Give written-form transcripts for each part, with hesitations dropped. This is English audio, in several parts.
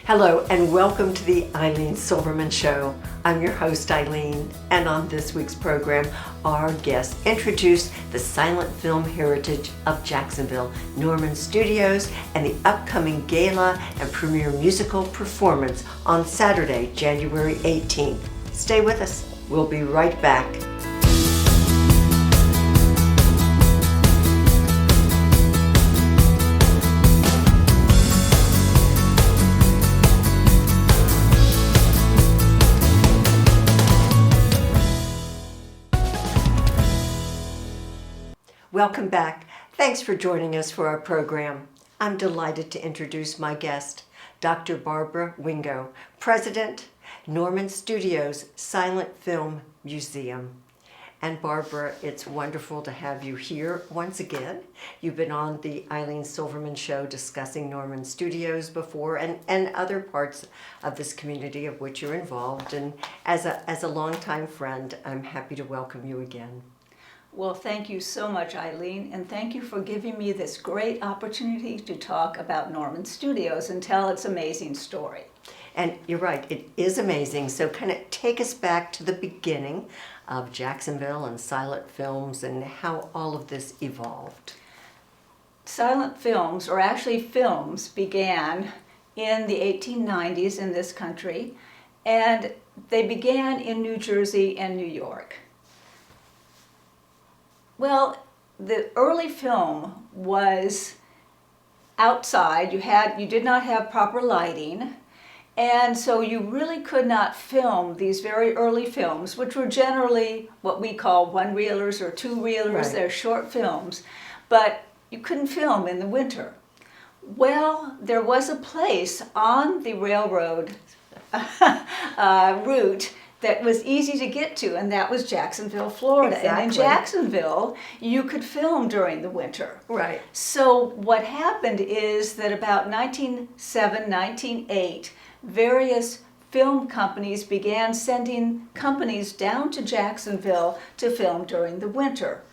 Hello and welcome to the Ilene Silverman Show. I'm your host Ilene, and on this week's program, our guests introduce the silent film heritage of Jacksonville, Norman Studios, and the upcoming gala and premiere musical performance on Saturday, January 18th. Stay with us. We'll be right back. Welcome back. Thanks for joining us for our program. I'm delighted to introduce my guest, Dr. Barbara Wingo, President, Norman Studios Silent Film Museum. And Barbara, it's wonderful to have you here once again. You've been on the Ilene Silverman Show discussing Norman Studios before and other parts of this community of which you're involved. And as a longtime friend, I'm happy to welcome you again. Well, thank you so much, Ilene, and thank you for giving me this great opportunity to talk about Norman Studios and tell its amazing story. And you're right, it is amazing. So kind of take us back to the beginning of Jacksonville and silent films and how all of this evolved. Silent films, or actually films, began in the 1890s in this country, and they began in New Jersey and New York. Well, the early film was outside. You did not have proper lighting, and so you really could not film these very early films, which were generally what we call one-reelers or two-reelers. Right. They're short films, but you couldn't film in the winter. Well, there was a place on the railroad route that was easy to get to, and that was Jacksonville, Florida. Exactly. And in Jacksonville, you could film during the winter. Right. So what happened is that about 1907, 1908, various film companies began sending companies down to Jacksonville to film during the winter.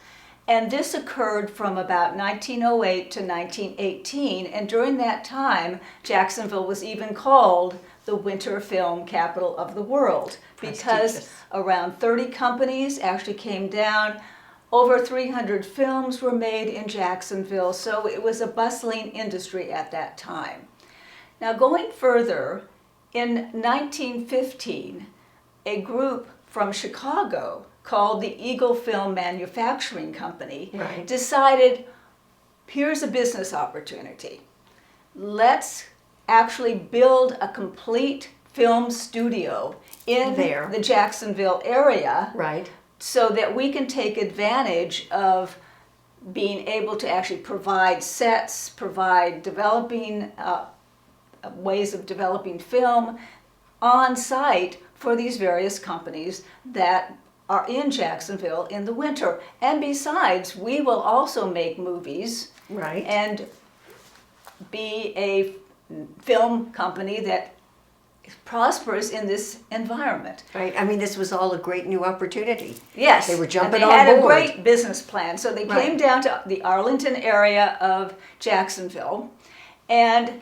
And this occurred from about 1908 to 1918, and during that time, Jacksonville was even called the winter film capital of the world, because around 30 companies actually came down. Over 300 films were made in Jacksonville, so it was a bustling industry at that time. Now, going further, in 1915, a group from Chicago called the Eagle Film Manufacturing Company decided, here's a business opportunity. Let's actually build a complete film studio in the Jacksonville area, so that we can take advantage of being able to actually provide sets, provide developing ways of developing film on site for these various companies that are in Jacksonville in the winter. And besides, we will also make movies and be a film company that prospers in this environment. Right. I mean, this was all a great new opportunity. Yes. They were jumping on board. They had a great business plan. So they came down to the Arlington area of Jacksonville, and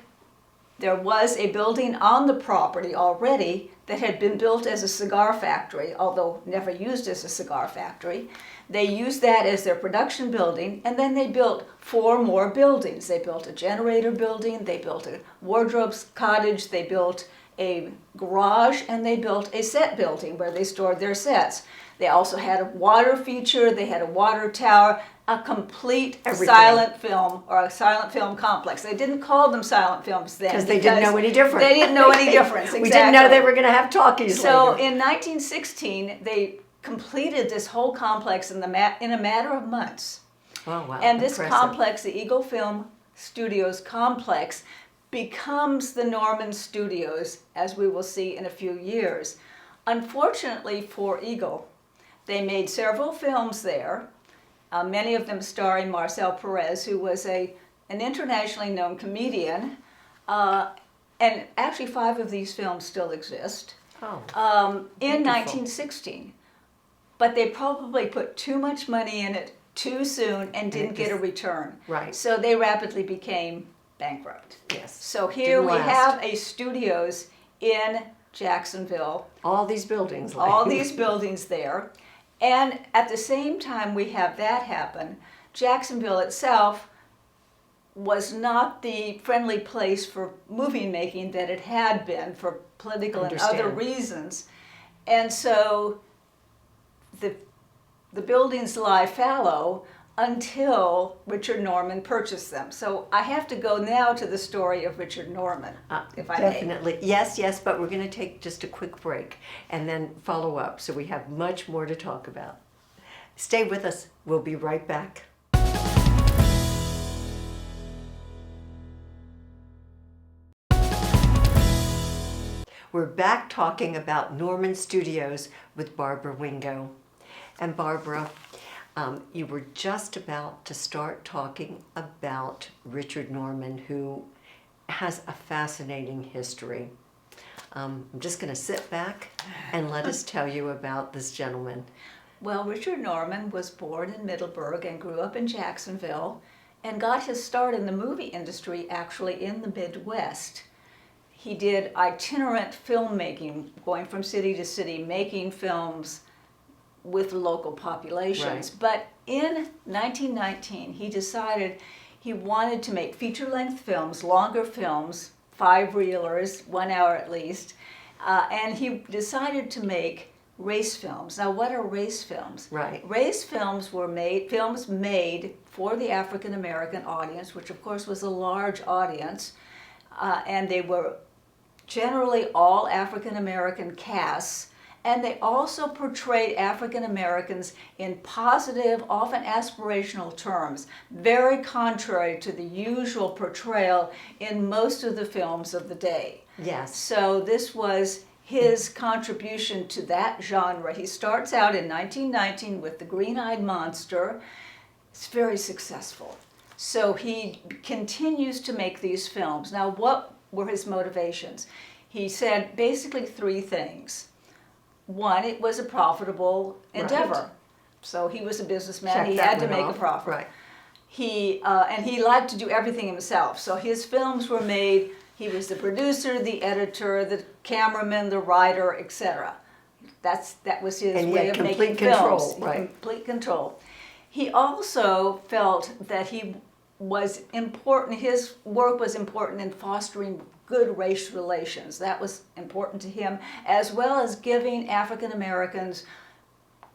there was a building on the property already that had been built as a cigar factory, although never used as a cigar factory. They used that as their production building, and then they built 4 more buildings. They built a generator building, they built a wardrobe's cottage, they built a garage, and they built a set building where they stored their sets. They also had a water feature, they had a water tower, a complete silent film, or a silent film complex. They didn't call them silent films then because they didn't know any different. They didn't know any difference. Exactly. We didn't know they were going to have talkies So later. in 1916, they completed this whole complex in a matter of months. Oh, wow. And this Impressive. complex, the Eagle Film Studios complex, becomes the Norman Studios, as we will see in a few years. Unfortunately for Eagle, they made several films there, many of them starring Marcel Perez, who was an internationally known comedian, and actually 5 of these films still exist, in 1916. But they probably put too much money in it too soon and didn't get a return. Right. So they rapidly became bankrupt. Yes. So here Didn't we last. have a studios in Jacksonville, All these buildings. all these buildings there. And at the same time we have that happen, Jacksonville itself was not the friendly place for movie making that it had been for political and other Understand. reasons. And so the buildings lie fallow until Richard Norman purchased them. So I have to go now to the story of Richard Norman, if I may. Definitely. Yes, but we're going to take just a quick break and then follow up. So we have much more to talk about. Stay with us. We'll be right back. We're back talking about Norman Studios with Barbara Wingo. And Barbara, you were just about to start talking about Richard Norman, who has a fascinating history. I'm just going to sit back and let us tell you about this gentleman. Well, Richard Norman was born in Middleburg and grew up in Jacksonville and got his start in the movie industry actually in the Midwest. He did itinerant filmmaking, going from city to city, making films with local populations. Right. But in 1919, he decided he wanted to make feature-length films, longer films, 5-reelers, 1 hour at least, and he decided to make race films. Now, what are race films? Right. Race films were films made for the African American audience, which of course was a large audience, and they were generally all African American casts, and they also portrayed African Americans in positive, often aspirational terms, very contrary to the usual portrayal in most of the films of the day. Yes. So this was his contribution to that genre. He starts out in 1919 with The Green-Eyed Monster. It's very successful. So he continues to make these films. Now, what were his motivations? He said basically 3 things. One, it was a profitable endeavor. Right. So he was a businessman. Check He that had to one make off. a profit. Right. And he liked to do everything himself. So his films were made. He was the producer, the editor, the cameraman, the writer, etc. That was his And he way had of making complete control, films. right. Complete control. He also felt that he was important. His work was important in fostering good race relations. That was important to him, as well as giving African Americans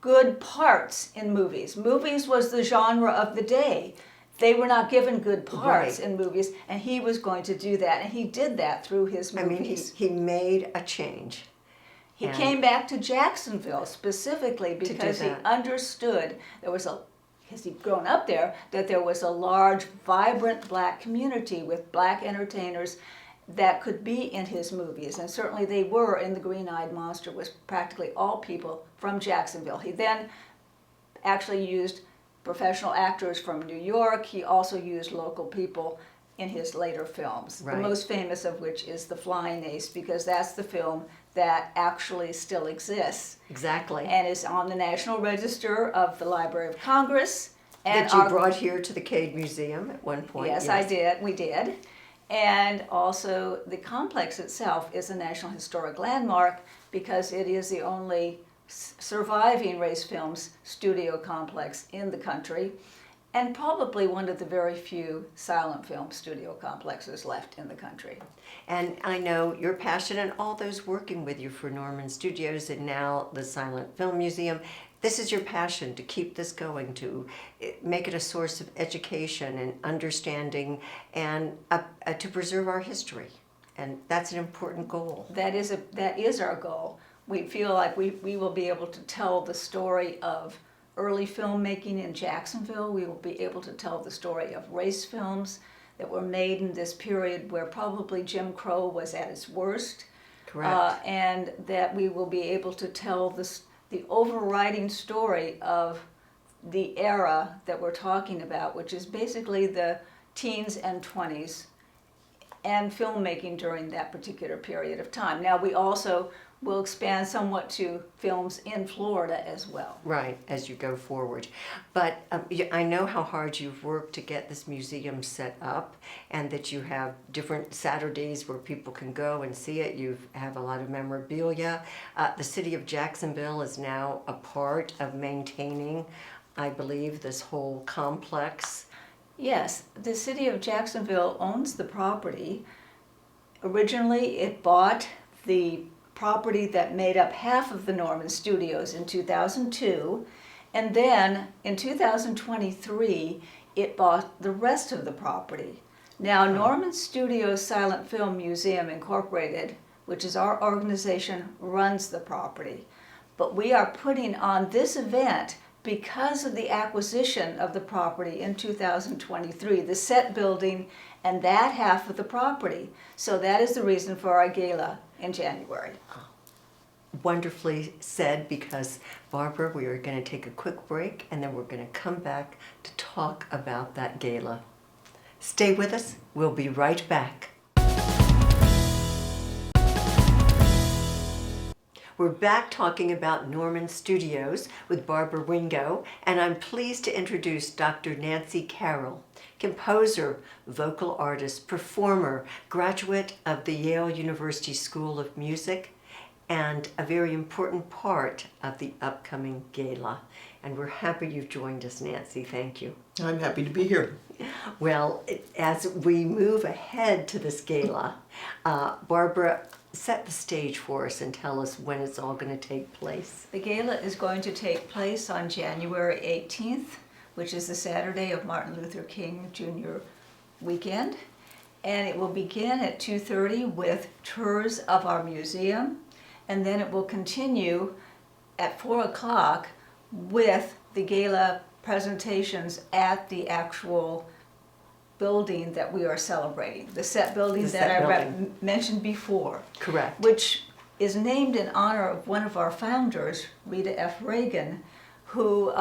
good parts in movies. Movies was the genre of the day. They were not given good parts Right. in movies, and he was going to do that, and he did that through his I mean, movies. he made a change. He and- came back to Jacksonville specifically do because he that. understood because he'd grown up there, that there was a large, vibrant black community with black entertainers that could be in his movies, and certainly they were in The Green-Eyed Monster, was practically all people from Jacksonville. He then actually used professional actors from New York. He also used local people in his later films, Right. the most famous of which is The Flying Ace, because that's the film that actually still exists Exactly. and is on the National Register of the Library of Congress. And that you brought here to the Cade Museum at one point. Yes, I did. We did. And also, the complex itself is a National Historic Landmark because it is the only surviving Race Films studio complex in the country, and probably one of the very few silent film studio complexes left in the country. And I know your passion and all those working with you for Norman Studios and now the Silent Film Museum. This is your passion to keep this going, to make it a source of education and understanding and to preserve our history. And that's an important goal. That is our goal. We feel like we will be able to tell the story of early filmmaking in Jacksonville. We will be able to tell the story of race films that were made in this period where probably Jim Crow was at its worst. Correct. And that we will be able to tell the overriding story of the era that we're talking about, which is basically the teens and 20s and filmmaking during that particular period of time. Now we also will expand somewhat to films in Florida as well. Right, as you go forward. But I know how hard you've worked to get this museum set up, and that you have different Saturdays where people can go and see it. You have a lot of memorabilia. The city of Jacksonville is now a part of maintaining, I believe, this whole complex. Yes, the city of Jacksonville owns the property. Originally, it bought the property that made up half of the Norman Studios in 2002, and then in 2023 it bought the rest of the property. Now Norman Studios Silent Film Museum Incorporated, which is our organization, runs the property. But we are putting on this event because of the acquisition of the property in 2023, the set building and that half of the property. So that is the reason for our gala in January. Wonderfully said, because Barbara, we are going to take a quick break and then we're going to come back to talk about that gala. Stay with us. We'll be right back. We're back talking about Norman Studios with Barbara Wingo, and I'm pleased to introduce Dr. Nancy Carroll, composer, vocal artist, performer, graduate of the Yale University School of Music, and a very important part of the upcoming gala. And we're happy you've joined us, Nancy. Thank you. I'm happy to be here. Well, as we move ahead to this gala, Barbara, set the stage for us and tell us when it's all going to take place. The gala is going to take place on January 18th, which is the Saturday of Martin Luther King Jr. weekend. And it will begin at 2:30 with tours of our museum. And then it will continue at 4 o'clock with the gala presentations at the actual building that we are celebrating, the set building that I mentioned before. Correct. Which is named in honor of one of our founders, Rita F. Reagan, who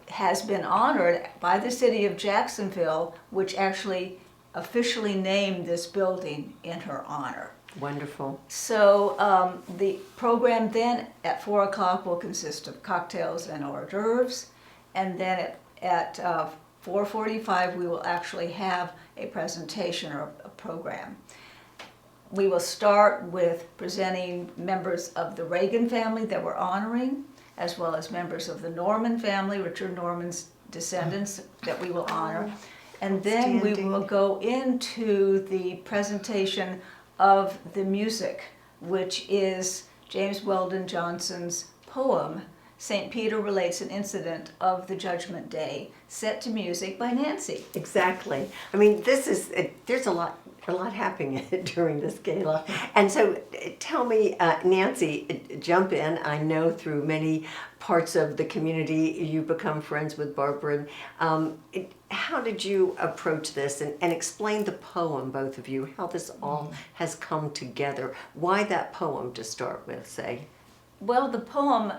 has been honored by the city of Jacksonville, which actually officially named this building in her honor. Wonderful. So the program then at 4 o'clock will consist of cocktails and hors d'oeuvres, and then at 4:45 we will actually have a presentation or a program. We will start with presenting members of the Reagan family that we're honoring, as well as members of the Norman family, Richard Norman's descendants, that we will honor. And then we will go into the presentation of the music, which is James Weldon Johnson's poem, St. Peter Relates an Incident of the Judgment Day, set to music by Nancy. Exactly. I mean, there's a lot happening during this gala. And so tell me, Nancy, jump in. I know through many parts of the community you've become friends with Barbara. How did you approach this, and explain the poem, both of you, how this all has come together? Why that poem to start with, say? Well, the poem,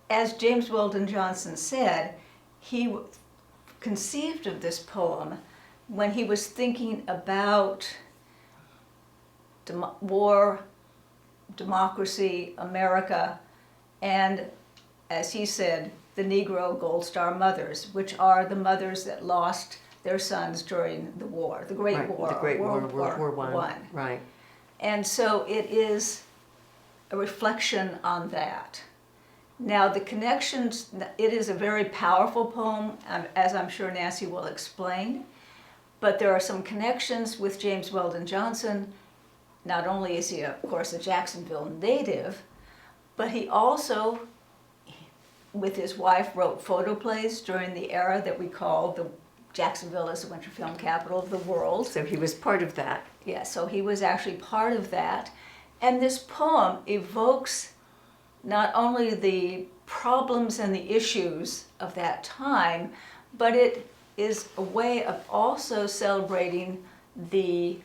as James Weldon Johnson said, he conceived of this poem when he was thinking about war, democracy, America, and, as he said, the Negro Gold Star mothers, which are the mothers that lost their sons during the war, the Great Right, War, the Great War, World War I. Right. And so it is a reflection on that. Now the connections, it is a very powerful poem, as I'm sure Nancy will explain, but there are some connections with James Weldon Johnson. Not only is he, of course, a Jacksonville native, but he also, with his wife, wrote photoplays during the era that we call the Jacksonville as the winter film capital of the world. So he was part of that. Yeah, so he was actually part of that. And this poem evokes not only the problems and the issues of that time, but it is a way of also celebrating the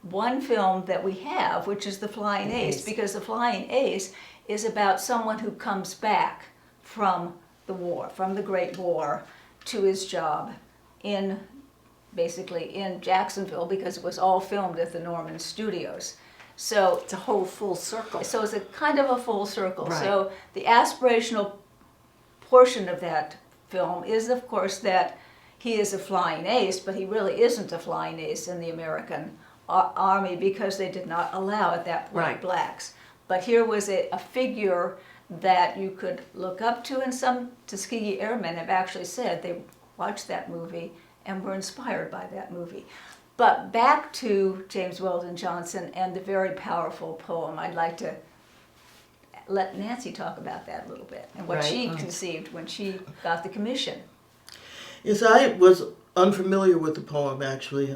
one film that we have, which is The Flying Ace, because The Flying Ace is about someone who comes back from the war, from the Great War, to his job in basically in Jacksonville because it was all filmed at the Norman Studios. So It's a whole full circle. so it's a kind of a full circle. Right. So the aspirational portion of that film is, of course, that he is a flying ace, but he really isn't a flying ace in the American Army because they did not allow at that point Right. blacks. But here was a figure that you could look up to, and some Tuskegee Airmen have actually said they watched that movie and were inspired by that movie. But back to James Weldon Johnson and the very powerful poem. I'd like to let Nancy talk about that a little bit and what Right. she conceived when she got the commission. Yes, I was unfamiliar with the poem, actually.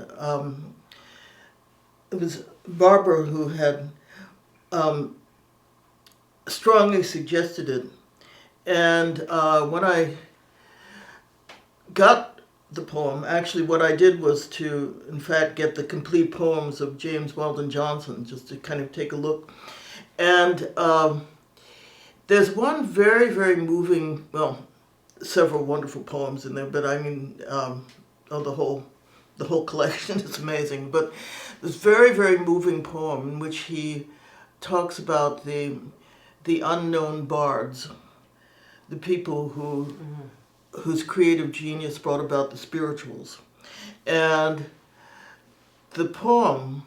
It was Barbara who had strongly suggested it. And when I got the poem, actually what I did was to, in fact, get the complete poems of James Weldon Johnson, just to kind of take a look. And there's one very, very moving, well, several wonderful poems in there, but I mean, the whole collection is amazing. But this very, very moving poem in which he talks about the unknown bards, the people whose creative genius brought about the spirituals. And the poem,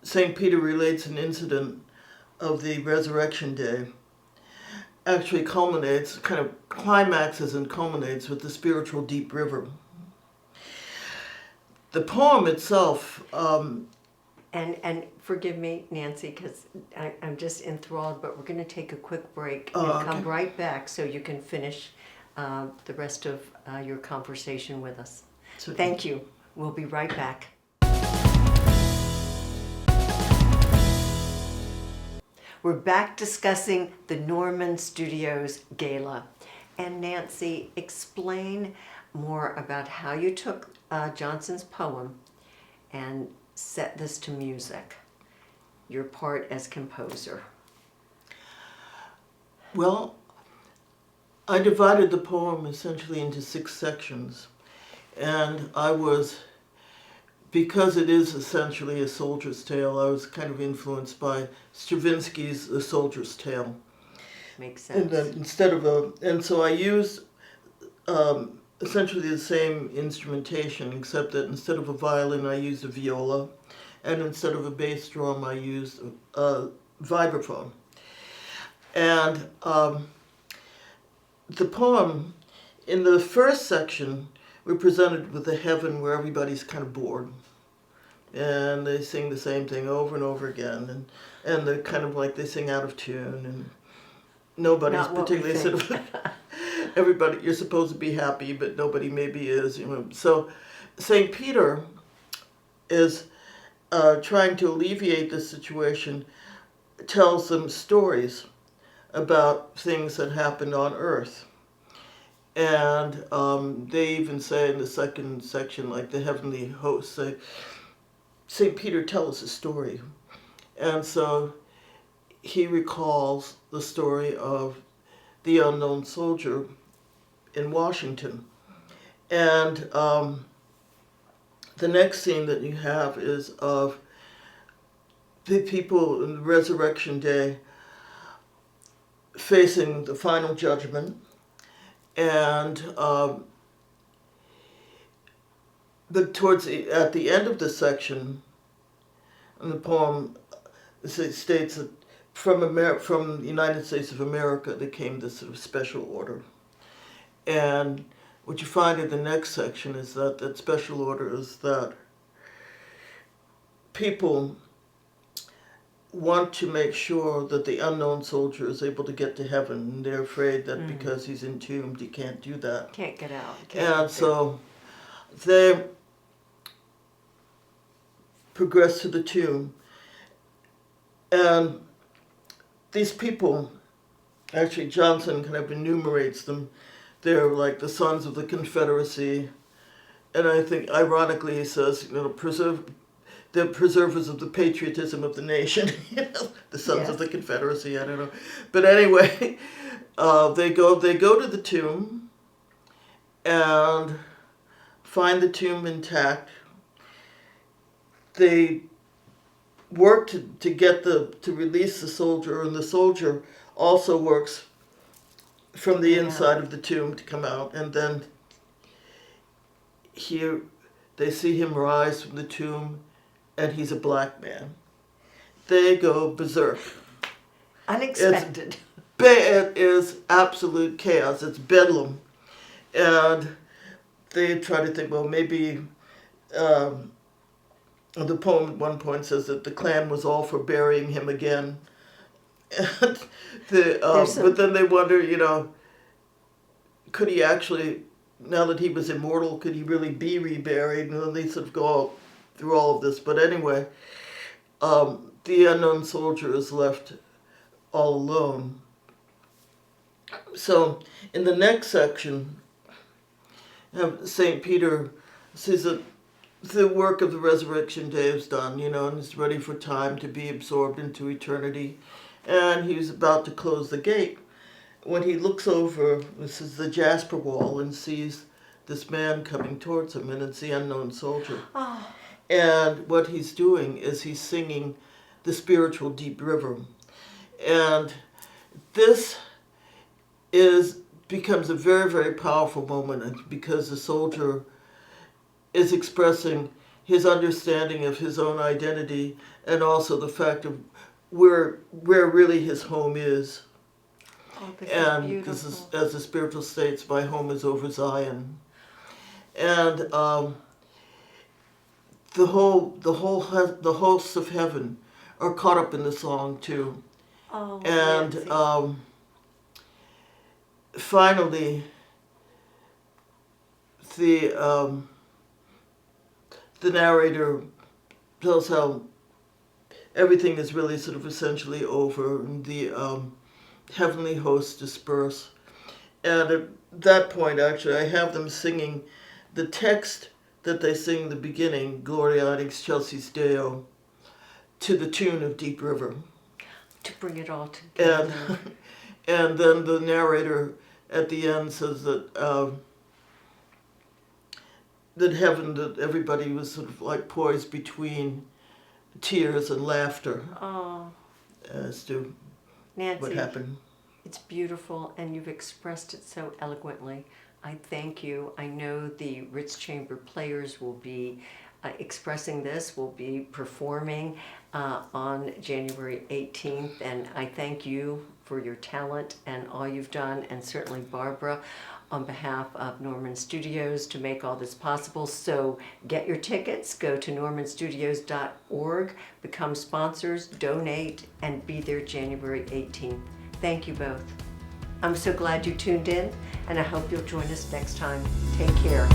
St. Peter relates an incident of the Resurrection Day, actually culminates, kind of climaxes and culminates with the spiritual deep river. The poem itself, And forgive me, Nancy, because I'm just enthralled, but we're going to take a quick break and Oh, come okay. right back so you can finish the rest of your conversation with us. Certainly. Thank you. We'll be right back. We're back discussing the Norman Studios Gala. And Nancy, explain more about how you took Johnson's poem and set this to music, your part as composer. well, I divided the poem essentially into 6 sections. And I was, because it is essentially a soldier's tale, I was kind of influenced by Stravinsky's The Soldier's Tale. Makes And sense. then so I used essentially the same instrumentation, except that instead of a violin, I used a viola, and instead of a bass drum, I used a vibraphone. And the poem, in the first section, we're presented with a heaven where everybody's kind of bored, and they sing the same thing over and over again, and they're kind of like they sing out of tune, and nobody's Not what we particularly sort think. of everybody, you're supposed to be happy, but nobody maybe is, you know. So St. Peter is trying to alleviate this situation, tells them stories about things that happened on earth. And they even say in the second section, like the heavenly hosts say, St. Peter, tell us a story. And so he recalls the story of the unknown soldier in Washington. And the next scene that you have is of the people in the Resurrection Day facing the final judgment. And but at the end of the section, in the poem, it states that from the United States of America, there came this sort of special order. And what you find in the next section is that special order is that people want to make sure that the unknown soldier is able to get to heaven, and they're afraid that because he's entombed, he can't do that. Can't get out. And so they progress to the tomb, and these people, actually Johnson kind of enumerates them. They're like the sons of the Confederacy, and I think ironically he says, you know, the preservers of the patriotism of the nation, you know, the sons Yes. of the Confederacy, I don't know. But anyway, they go to the tomb, and find the tomb intact. They work to get to release the soldier, and the soldier also works from the inside of the tomb to come out. And then here they see him rise from the tomb, and he's a black man. They go berserk. Unexpected. It is absolute chaos. It's bedlam. And they try to think, well, maybe the poem at one point says that the clan was all for burying him again. And but then they wonder, could he actually, now that he was immortal, could he really be reburied? And then they sort of go through all of this. But anyway, the unknown soldier is left all alone. So in the next section, St. Peter sees that the work of the resurrection day is done, and he's ready for time to be absorbed into eternity. And he's about to close the gate when he looks over, this is the jasper wall, and sees this man coming towards him, and it's the unknown soldier. Oh. And what he's doing is he's singing the spiritual deep river. And this becomes a very, very powerful moment, because the soldier is expressing his understanding of his own identity, and also the fact of where really his home is. Oh, this And is because beautiful. as the spiritual states, my home is over Zion. And the hosts of heaven are caught up in the song too. Oh, And Nancy. finally, the narrator tells how everything is really sort of essentially over, and the heavenly hosts disperse. And at that point, actually, I have them singing the text that they sing in the beginning, Gloria in Excelsis Deo, to the tune of Deep River. To bring it all together. And then the narrator at the end says that that heaven, that everybody was sort of like poised between tears and laughter Oh, as to Nancy, what happened. it's beautiful, and you've expressed it so eloquently. I thank you. I know the Ritz Chamber players will be expressing this, will be performing on January 18th, and I thank you for your talent and all you've done, and certainly Barbara on behalf of Norman Studios to make all this possible. So get your tickets, go to normanstudios.org, become sponsors, donate, and be there January 18th. Thank you both. I'm so glad you tuned in, and I hope you'll join us next time. Take care.